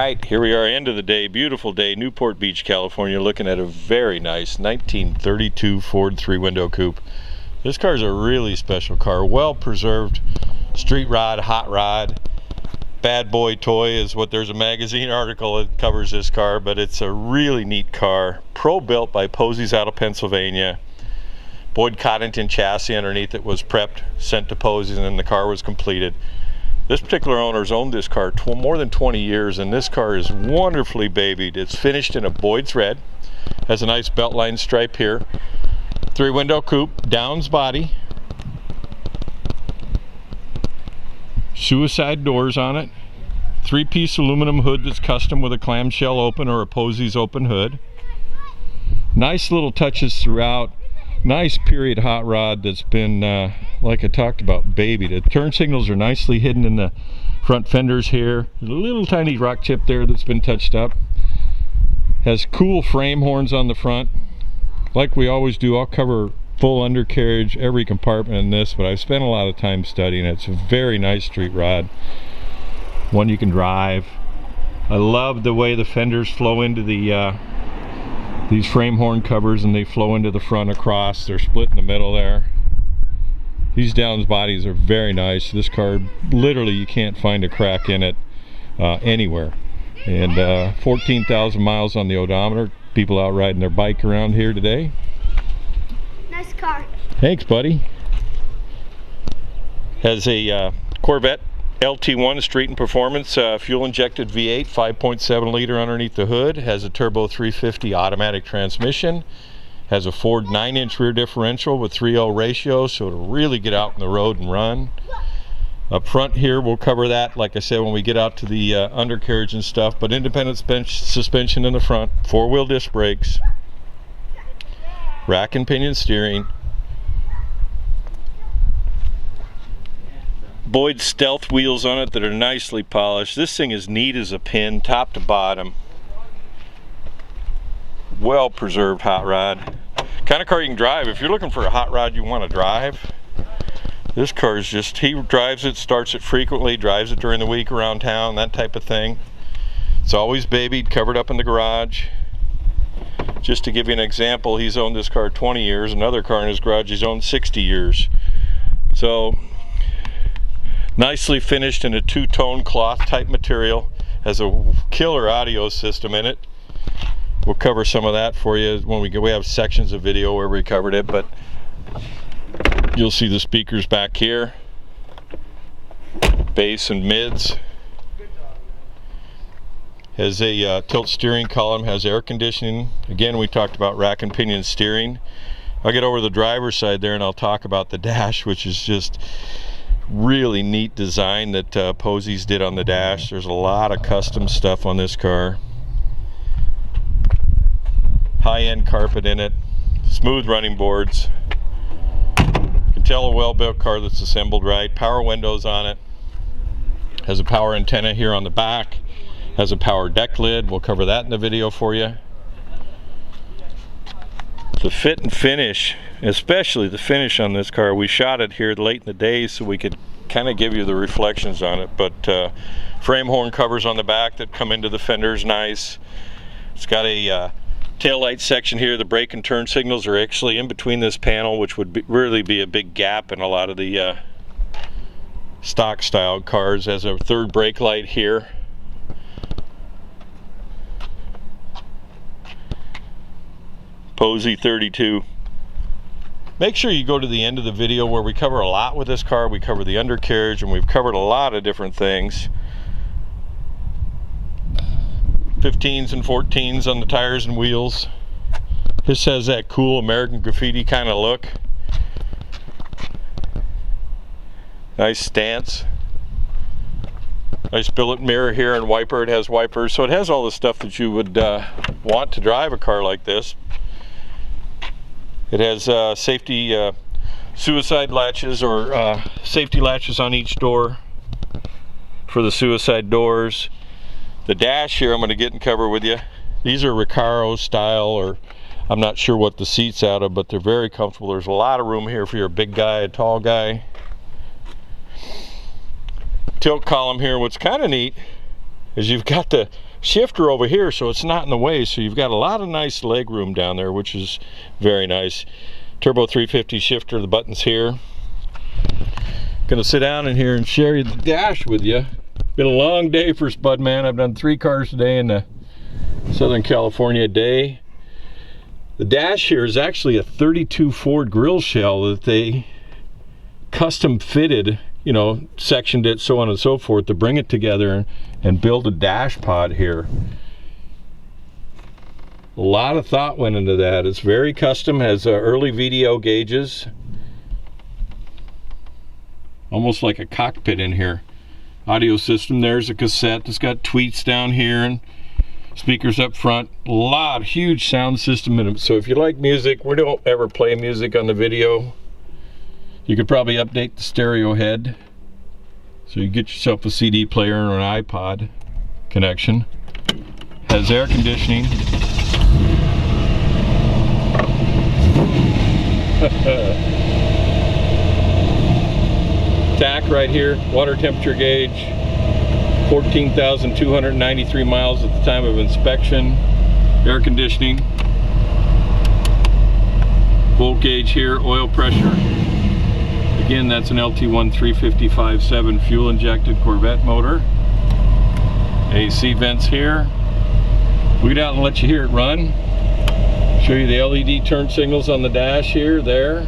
right, here we are, end of the day, beautiful day, Newport Beach, California, looking at a very nice 1932 Ford 3-window coupe. This car is a really special car, well preserved, street rod, hot rod, bad boy toy is what, there's a magazine article that covers this car, but it's a really neat car, pro-built by Posies out of Pennsylvania. Boyd Coddington chassis underneath it was prepped, sent to Posies, and then the car was completed. This particular owner's owned this car more than 20 years, and this car is wonderfully babied. It's finished in a Boyd's red, has a nice beltline stripe here. 3-window coupe, Downs body, suicide doors on it, 3-piece aluminum hood that's custom with a clamshell open or a Posies open hood. Nice little touches throughout. Nice period hot rod that's been, like I talked about, babied. The turn signals are nicely hidden in the front fenders here. There's a little tiny rock chip there that's been touched up. Has cool frame horns on the front. Like we always do, I'll cover full undercarriage, every compartment in this, but I've spent a lot of time studying it. It's a very nice street rod. One you can drive. I love the way the fenders flow into the these frame horn covers, and they flow into the front across. They're split in the middle there. These Downs bodies are very nice. This car, literally you can't find a crack in it anywhere. And 14,000 miles on the odometer. People out riding their bike around here today. Nice car. Thanks, buddy. Has a Corvette LT-1 Street and Performance fuel injected V8, 5.7 liter underneath the hood. Has a turbo 350 automatic transmission. Has a Ford 9-inch rear differential with 3:0 ratio, so it'll really get out on the road and run. Up front here, we'll cover that, like I said, when we get out to the undercarriage and stuff, but independent suspension in the front, 4-wheel disc brakes, rack and pinion steering, Boyd Stealth wheels on it that are nicely polished. This thing is neat as a pin, top to bottom. Well preserved hot rod. Kind of car you can drive. If you're looking for a hot rod you want to drive, this car is just, he drives it, starts it frequently, drives it during the week around town, that type of thing. It's always babied, covered up in the garage. Just to give you an example, he's owned this car 20 years. Another car in his garage he's owned 60 years. So, nicely finished in a two-tone cloth type material. Has a killer audio system in it. We'll cover some of that for you when we have sections of video where we covered it, but you'll see the speakers back here, bass and mids. Has a tilt steering column, has air conditioning. Again, we talked about rack and pinion steering. I'll get over to the driver's side there and I'll talk about the dash, which is just really neat design that Posies did on the dash. There's a lot of custom stuff on this car. High-end carpet in it, smooth running boards. You can tell a well-built car that's assembled right. Power windows on it. Has a power antenna here on the back. Has a power deck lid. We'll cover that in the video for you. The fit and finish, especially the finish on this car, we shot it here late in the day so we could kind of give you the reflections on it, but frame horn covers on the back that come into the fenders, nice. It's got a tail light section here. The brake and turn signals are actually in between this panel, which would really be a big gap in a lot of the stock style cars. Has a third brake light here. Posie 32. Make sure you go to the end of the video where we cover a lot with this car. We cover the undercarriage and we've covered a lot of different things. 15s and 14s on the tires and wheels. This has that cool American graffiti kind of look. Nice stance. Nice billet mirror here and wiper. It has wipers, so it has all the stuff that you would want to drive a car like this. It has safety suicide latches or safety latches on each door for the suicide doors. The dash here I'm going to get and cover with you. These are Recaro style, or I'm not sure what the seat's out of, but they're very comfortable. There's a lot of room here for your big guy, a tall guy. Tilt column here. What's kind of neat is you've got the shifter over here, so it's not in the way, so you've got a lot of nice leg room down there, which is very nice. Turbo 350 shifter, the button's here. Gonna sit down in here and share the dash with you. Been a long day for Spudman. I've done 3 cars today in the Southern California day. The dash here is actually a 32 Ford grill shell that they custom fitted, you know, sectioned it, so on and so forth, to bring it together and build a dash pod here. A lot of thought went into that. It's very custom, has early VDO gauges. Almost like a cockpit in here. Audio system, there's a cassette. It's got tweets down here and speakers up front. Huge sound system in it. So if you like music, we don't ever play music on the video. You could probably update the stereo head. So you get yourself a CD player or an iPod connection. Has air conditioning. Tack right here, water temperature gauge, 14,293 miles at the time of inspection. Air conditioning. Volt gauge here, oil pressure. Again, that's an LT-1 355/7 fuel injected Corvette motor. AC vents here. We'll get out and let you hear it run. Show you the LED turn signals on the dash here, there.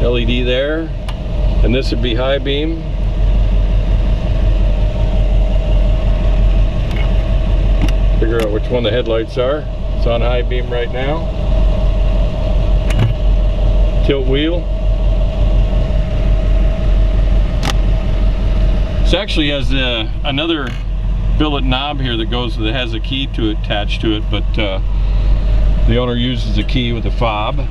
LED there. And this would be high beam. Figure out which one the headlights are. It's on high beam right now. Tilt wheel. This actually has another billet knob here that has a key to it, attached to it, but the owner uses a key with a fob.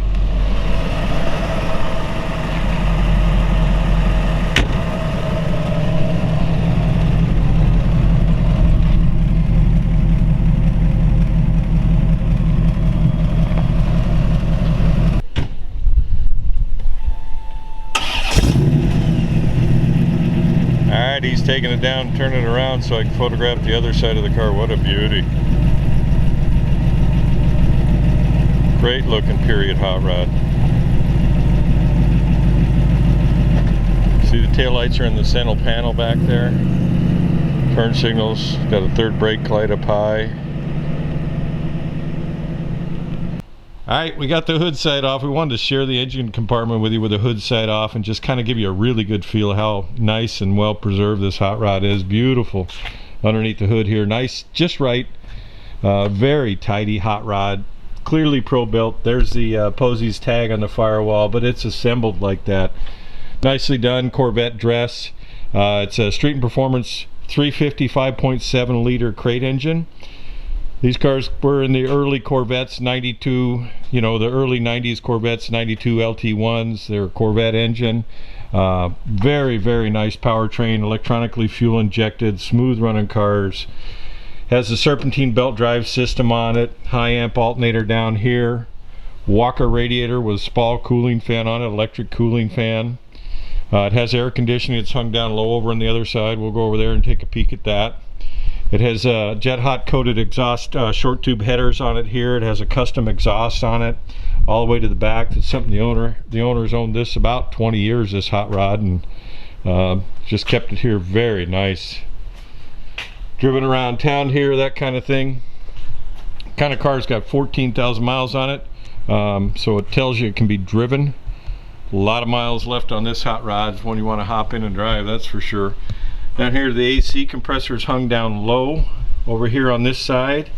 He's taking it down and turning it around so I can photograph the other side of the car. What a beauty. Great looking period hot rod. See the taillights are in the center panel back there. Turn signals, got a third brake light up high. Alright, we got the hood side off. We wanted to share the engine compartment with you with the hood side off and just kind of give you a really good feel of how nice and well preserved this hot rod is. Beautiful underneath the hood here. Nice, just right. Very tidy hot rod. Clearly pro built. There's the Posies tag on the firewall, but it's assembled like that. Nicely done. Corvette dress. It's a Street and Performance 350 5.7 liter crate engine. These cars were in the early Corvettes, 92, you know, the early 90s Corvettes, 92 LT-1s. They're Corvette engine. Very, very nice powertrain, electronically fuel injected, smooth running cars. Has a serpentine belt drive system on it, high amp alternator down here. Walker radiator with spall cooling fan on it, electric cooling fan. It has air conditioning. It's hung down low over on the other side. We'll go over there and take a peek at that. It has jet hot coated exhaust short tube headers on it here. It has a custom exhaust on it all the way to the back. That's something the owners owned this about 20 years, this hot rod, and just kept it here. Very nice. Driven around town here, that kind of thing. Kind of car's got 14,000 miles on it, so it tells you it can be driven. A lot of miles left on this hot rod. It's one you want to hop in and drive, that's for sure. Down here the AC compressor is hung down low. Over here on this side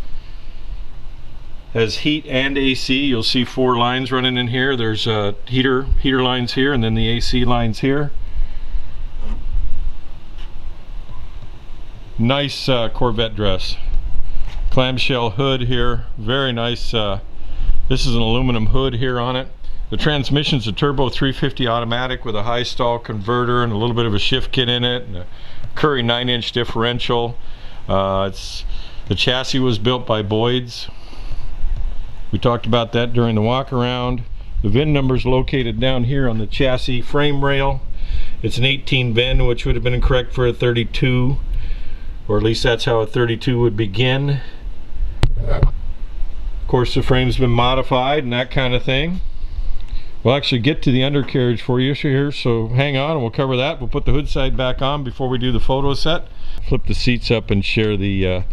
has heat and AC. You'll see 4 lines running in here. There's heater lines here, and then the AC lines here. Nice Corvette dress. Clamshell hood here, very nice. This is an aluminum hood here on it. The transmission's a turbo 350 automatic with a high stall converter and a little bit of a shift kit in it, and a Curry 9-inch differential. The chassis was built by Boyd's. We talked about that during the walk around. The VIN number is located down here on the chassis frame rail. It's an 18 VIN, which would have been incorrect for a 32. or at least that's how a 32 would begin. Of course, the frame's been modified and that kind of thing. We'll actually get to the undercarriage for you here, so hang on and we'll cover that. We'll put the hood side back on before we do the photo set. Flip the seats up and share the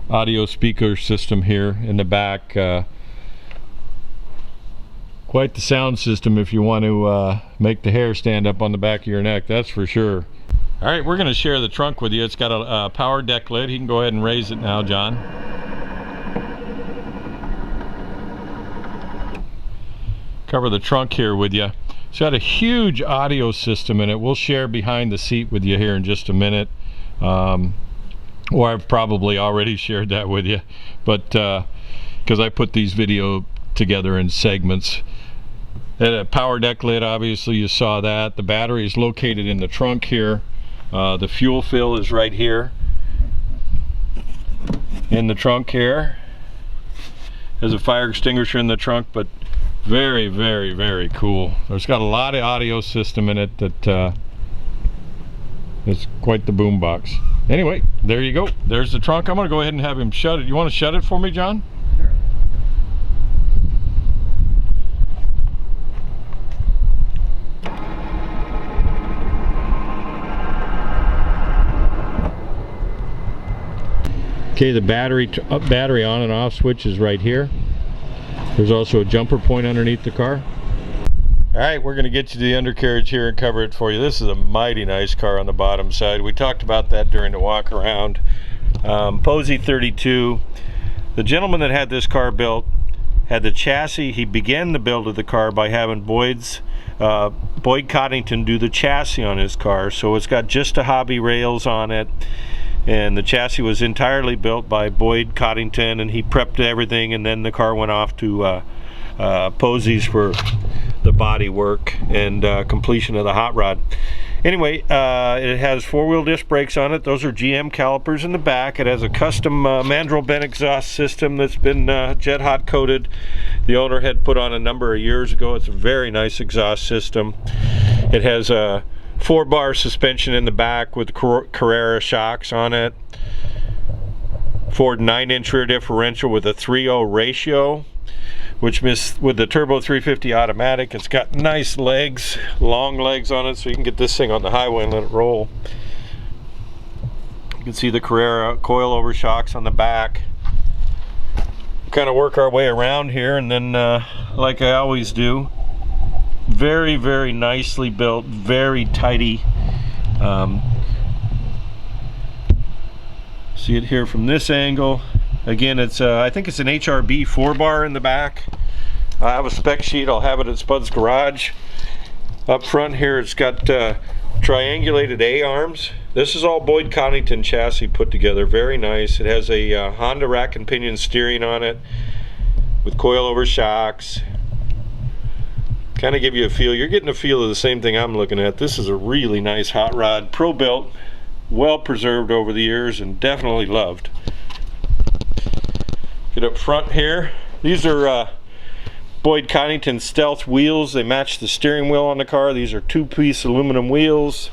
audio speaker system here in the back. Quite the sound system if you want to make the hair stand up on the back of your neck, that's for sure. All right, we're going to share the trunk with you. It's got a power deck lid. You can go ahead and raise it now, John. Cover the trunk here with you. It's got a huge audio system in it. We'll share behind the seat with you here in just a minute. Or I've probably already shared that with you, but because I put these video together in segments. And a power deck lid, obviously you saw that. The battery is located in the trunk here. The fuel fill is right here in the trunk here. There's a fire extinguisher in the trunk, but very, very, very cool. There's got a lot of audio system in it that it's quite the boombox. Anyway, there you go. There's the trunk. I'm going to go ahead and have him shut it. You want to shut it for me, John? Sure. Okay, the battery on and off switch is right here. There's also a jumper point underneath the car. All right, we're going to get you to the undercarriage here and cover it for you. This is a mighty nice car on the bottom side. We talked about that during the walk around. Posies 32. The gentleman that had this car built had the chassis. He began the build of the car by having Boyd Coddington do the chassis on his car. So it's got just a hobby rails on it. And the chassis was entirely built by Boyd Coddington, and he prepped everything, and then the car went off to Posies for the body work and completion of the hot rod. Anyway, it has four-wheel disc brakes on it. Those are GM calipers in the back. It has a custom mandrel bent exhaust system that's been jet hot coated. The owner had put on a number of years ago. It's a very nice exhaust system. It has a 4-bar suspension in the back with Carrera shocks on it. Ford 9-inch rear differential with a 3:0 ratio, which with the turbo 350 automatic, it's got nice legs, long legs on it, so you can get this thing on the highway and let it roll. You can see the Carrera coilover shocks on the back. Kind of work our way around here, and then like I always do, very, very nicely built, very tidy. See it here from this angle. Again, it's I think it's an HRB 4-bar in the back. I have a spec sheet. I'll have it at Spud's Garage. Up front here, it's got triangulated A-arms. This is all Boyd Coddington chassis put together. Very nice. It has a Honda rack and pinion steering on it with coilover shocks. Kind of give you a feel. You're getting a feel of the same thing I'm looking at. This is a really nice hot rod, pro built, well preserved over the years, and definitely loved. Get up front here. These are Boyd Coddington Stealth wheels. They match the steering wheel on the car. These are 2-piece aluminum wheels.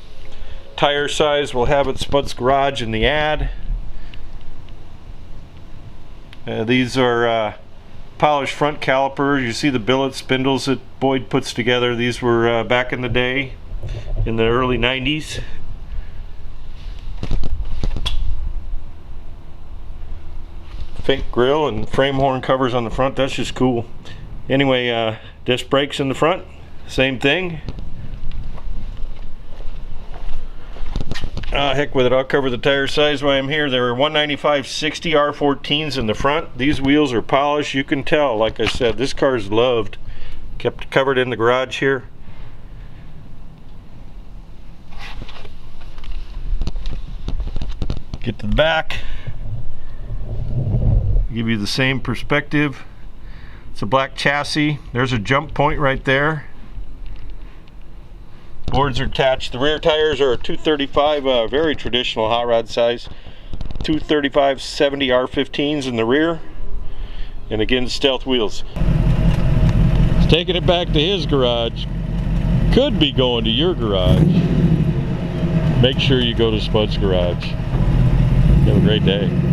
Tire size we'll have at Spud's Garage in the ad. These are polished front calipers. You see the billet spindles that Boyd puts together. These were back in the day, in the early 90s. Fake grill and frame horn covers on the front. That's just cool. Anyway, disc brakes in the front, same thing. Heck with it, I'll cover the tire size while I'm here. There are 195/60 R14s in the front. These wheels are polished. You can tell, like I said, this car is loved. Kept covered in the garage here. Get to the back. Give you the same perspective. It's a black chassis. There's a jump point right there. Boards are attached. The rear tires are a 235, very traditional hot rod size. 235/70 R15s in the rear. And again, stealth wheels. He's taking it back to his garage. Could be going to your garage. Make sure you go to Spud's Garage. You have a great day.